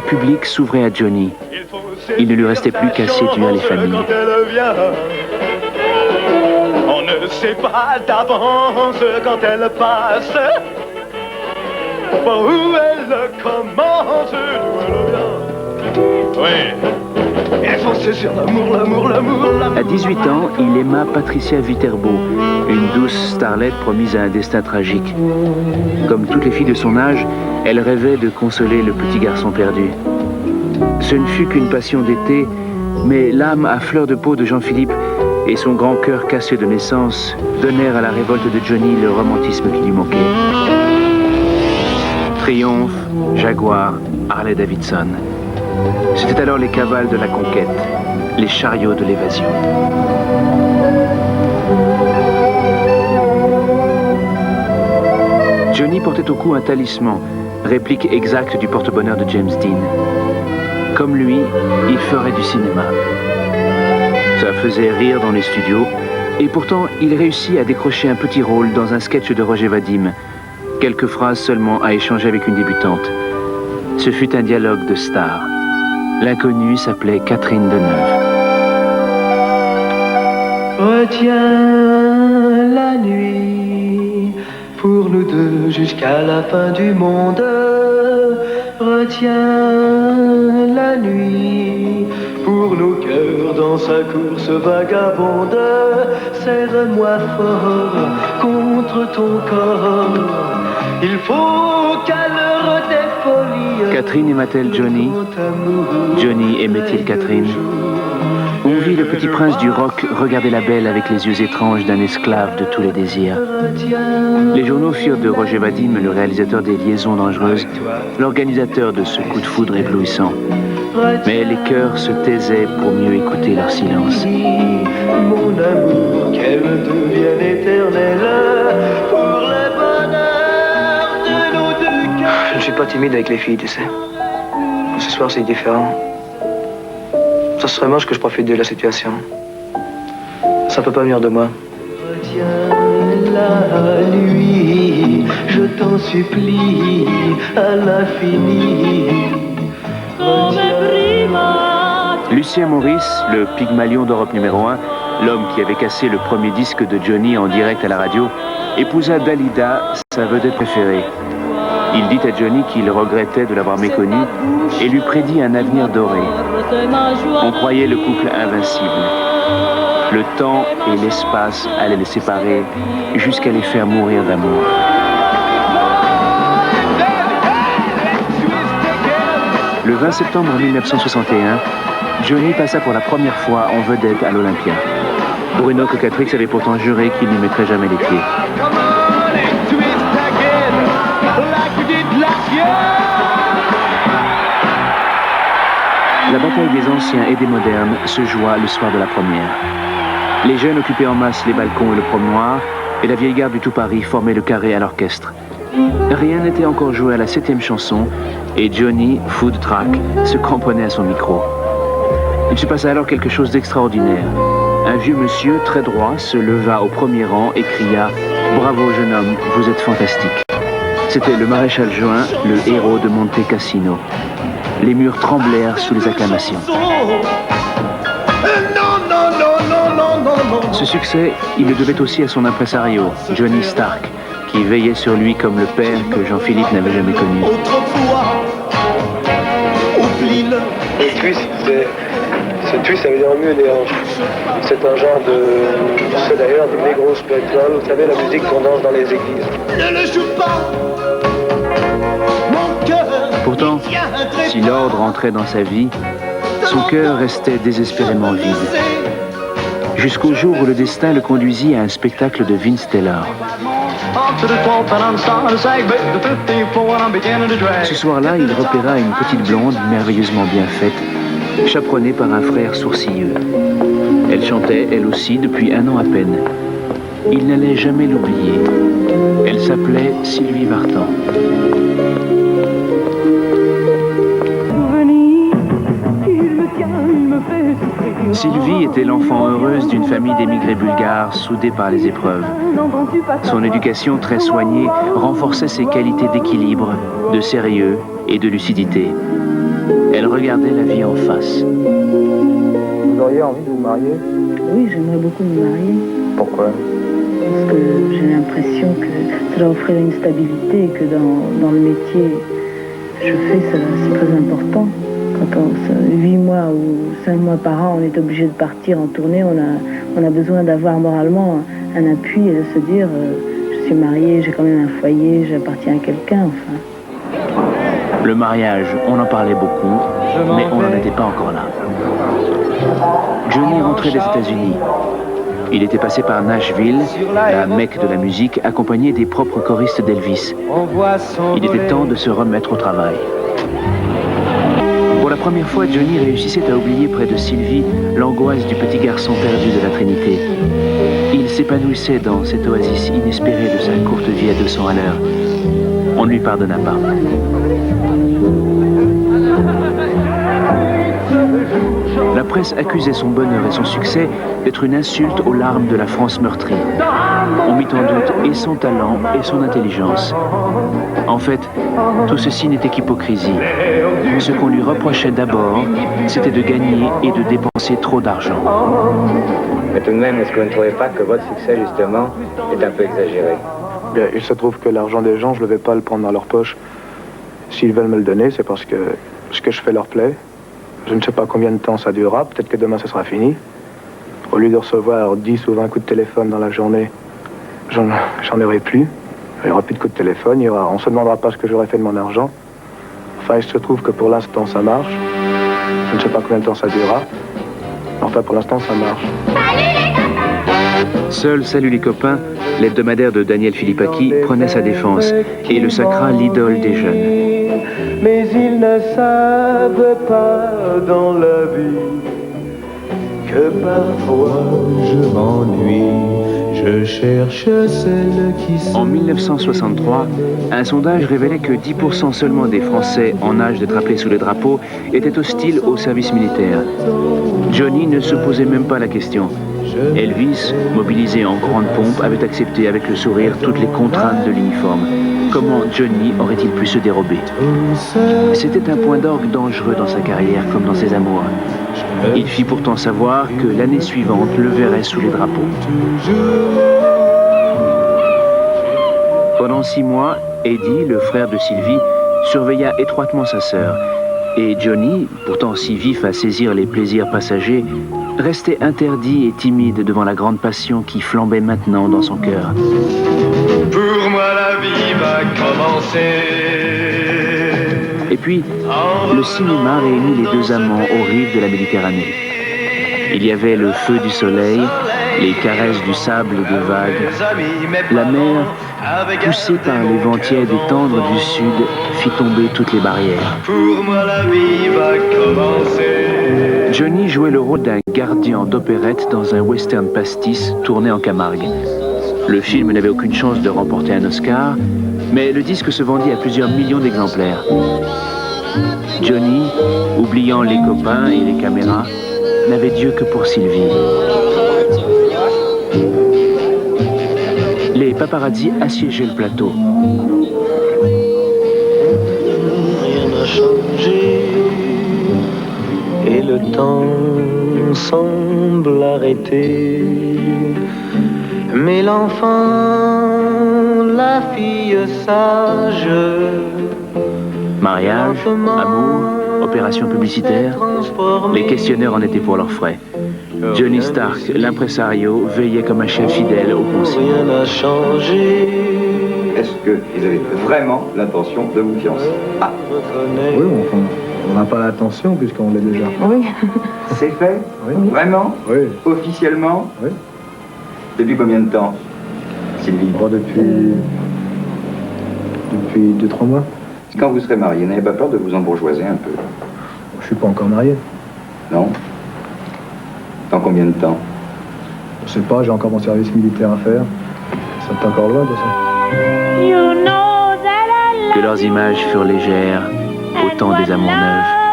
public s'ouvrait à Johnny. Il ne lui restait plus qu'à séduire les familles. On ne sait pas d'avance quand elle passe. Par où elle commence, d'où elle vient. Oui. Il faut saisir l'amour, l'amour, l'amour, l'amour. À 18 ans, il aima Patricia Viterbo, une douce starlette promise à un destin tragique. Comme toutes les filles de son âge, elle rêvait de consoler le petit garçon perdu. Ce ne fut qu'une passion d'été, mais l'âme à fleur de peau de Jean-Philippe et son grand cœur cassé de naissance donnèrent à la révolte de Johnny le romantisme qui lui manquait. Triomphe, Jaguar, Harley-Davidson. C'était alors les cavales de la conquête, les chariots de l'évasion. Johnny portait au cou un talisman, réplique exacte du porte-bonheur de James Dean. Comme lui, il ferait du cinéma. Ça faisait rire dans les studios, et pourtant il réussit à décrocher un petit rôle dans un sketch de Roger Vadim. Quelques phrases seulement à échanger avec une débutante. Ce fut un dialogue de star. L'inconnue s'appelait Catherine Deneuve. Retiens la nuit pour nous deux jusqu'à la fin du monde. Retiens la nuit pour nos cœurs dans sa course vagabonde. Serre-moi fort contre ton corps. Il faut qu'à l'heure des folies. Catherine aima-t-elle Johnny? Johnny aimait-il Catherine? On vit le petit prince du rock regarder la belle avec les yeux étranges d'un esclave de tous les désirs. Les journaux firent de Roger Vadim le réalisateur des Liaisons dangereuses, l'organisateur de ce coup de foudre éblouissant. Mais les cœurs se taisaient pour mieux écouter leur silence. Mon amour, qu'elle devienne éternelle pour le bonheur de nos deux cœurs. Je ne suis pas timide avec les filles, tu sais. Ce soir, c'est différent. Ça serait moche que je profite de la situation. Ça peut pas venir de moi. Retiens la nuit, je t'en supplie, à l'infini. Lucien Maurice, le Pygmalion d'Europe numéro 1, l'homme qui avait cassé le premier disque de Johnny en direct à la radio, épousa Dalida, sa vedette préférée. Il dit à Johnny qu'il regrettait de l'avoir méconnu et lui prédit un avenir doré. On croyait le couple invincible. Le temps et l'espace allaient les séparer jusqu'à les faire mourir d'amour. Le 20 septembre 1961, Johnny passa pour la première fois en vedette à l'Olympia. Bruno Cocatrix avait pourtant juré qu'il n'y mettrait jamais les pieds. La bataille des anciens et des modernes se joua le soir de la première. Les jeunes occupaient en masse les balcons et le promenoir, et la vieille garde du tout Paris formait le carré à l'orchestre. Rien n'était encore joué à la 7e chanson, et Johnny, fou de trac, se cramponnait à son micro. Il se passa alors quelque chose d'extraordinaire. Un vieux monsieur, très droit, se leva au premier rang et cria « Bravo jeune homme, vous êtes fantastique ». C'était le maréchal Juin, le héros de Monte Cassino. Les murs tremblèrent sous les acclamations. Ce succès, il le devait aussi à son impresario, Johnny Stark, qui veillait sur lui comme le père que Jean-Philippe n'avait jamais connu. Le twist, ça veut dire mieux des hanches. C'est un genre de... C'est d'ailleurs des négros spirituels. Vous savez, la musique qu'on danse dans les églises. Ne le joue pas. Pourtant, si l'ordre entrait dans sa vie, son cœur restait désespérément vide. Jusqu'au jour où le destin le conduisit à un spectacle de Vince Taylor. Ce soir-là, il repéra une petite blonde merveilleusement bien faite, chaperonnée par un frère sourcilleux. Elle chantait, elle aussi, depuis 1 an à peine. Il n'allait jamais l'oublier. Elle s'appelait Sylvie Vartan. Sylvie était l'enfant heureuse d'une famille d'émigrés bulgares soudés par les épreuves. Son éducation très soignée renforçait ses qualités d'équilibre, de sérieux et de lucidité. Elle regardait la vie en face. Vous auriez envie de vous marier? Oui, j'aimerais beaucoup me marier. Pourquoi? Parce que j'ai l'impression que ça doit offrir une stabilité et que dans le métier que je fais, c'est très important. Quand 8 mois ou 5 mois par an, on est obligé de partir en tournée, on a besoin d'avoir moralement un appui et de se dire je suis mariée, j'ai quand même un foyer, j'appartiens à quelqu'un, enfin. Le mariage, on en parlait beaucoup, mais on n'en était pas encore là. Johnny rentrait des États-Unis. Il était passé par Nashville, la Mecque de la musique, accompagné des propres choristes d'Elvis. Il était temps de se remettre au travail. Pour la première fois, Johnny réussissait à oublier près de Sylvie l'angoisse du petit garçon perdu de la Trinité. Il s'épanouissait dans cette oasis inespérée de sa courte vie à 200 à l'heure. On ne lui pardonna pas. La presse accusait son bonheur et son succès d'être une insulte aux larmes de la France meurtrie. On mit en doute et son talent et son intelligence. En fait, tout ceci n'était qu'hypocrisie. Ce qu'on lui reprochait d'abord, c'était de gagner et de dépenser trop d'argent. Mais tout de même, est-ce que vous ne trouvez pas que votre succès, justement, est un peu exagéré? Bien, il se trouve que l'argent des gens, je ne vais pas le prendre dans leur poche. S'ils veulent me le donner, c'est parce que ce que je fais leur plaît. Je ne sais pas combien de temps ça durera, peut-être que demain ce sera fini. Au lieu de recevoir 10 ou 20 coups de téléphone dans la journée, j'en aurai plus. Il n'y aura plus de coups de téléphone, on ne se demandera pas ce que j'aurais fait de mon argent. Enfin, il se trouve que pour l'instant ça marche. Je ne sais pas combien de temps ça durera. Enfin, pour l'instant ça marche. Seul Salut les copains, l'hebdomadaire de Daniel Philippaki, prenait sa défense et le sacra l'idole des jeunes. Mais ils ne savent pas dans la vie que parfois je m'ennuie, je cherche celle qui En 1963, un sondage révélait que 10% seulement des Français en âge d'être appelés sous le drapeau étaient hostiles au service militaire. Johnny ne se posait même pas la question. Elvis, mobilisé en grande pompe, avait accepté avec le sourire toutes les contraintes de l'uniforme. Comment Johnny aurait-il pu se dérober? C'était un point d'orgue dangereux dans sa carrière comme dans ses amours. Il fit pourtant savoir que l'année suivante le verrait sous les drapeaux. Pendant 6 mois, Eddie, le frère de Sylvie, surveilla étroitement sa sœur. Et Johnny, pourtant si vif à saisir les plaisirs passagers, restait interdit et timide devant la grande passion qui flambait maintenant dans son cœur. Pour moi la vie va commencer. Et puis, le cinéma réunit les deux amants aux rives de la Méditerranée. Il y avait le feu du soleil, les caresses du sable et des vagues. La mer, poussée par les vents tièdes et tendres du sud, fit tomber toutes les barrières. Pour moi la vie va commencer. Johnny jouait le rôle d'un gardien d'opérette dans un western pastis tourné en Camargue. Le film n'avait aucune chance de remporter un Oscar, mais le disque se vendit à plusieurs millions d'exemplaires. Johnny, oubliant les copains et les caméras, n'avait Dieu que pour Sylvie. Les paparazzi assiégeaient le plateau. Rien n'a changé et le temps semble arrêter. Mais l'enfant, la fille sage, Mariage, amour, opérations publicitaires, les questionneurs en étaient pour leurs frais. Johnny Stark, l'impresario, veillait comme un chef fidèle aux consignes. Rien n'a changé. Est-ce qu'ils avaient vraiment l'intention de vous fiancer? Ah, Oui, enfin, on n'a pas l'attention puisqu'on l'est déjà. Oui. c'est fait? Oui. Vraiment? Oui. Officiellement? Oui. Depuis combien de temps, Sylvie? Bon, depuis 2-3 mois. Quand vous serez marié, n'avez pas peur de vous embourgeoiser un peu? Je suis pas encore marié. Non? Dans combien de temps? Je sais pas, j'ai encore mon service militaire à faire. Ça est encore loin de ça. Que leurs images furent légères, au temps des amants neufs.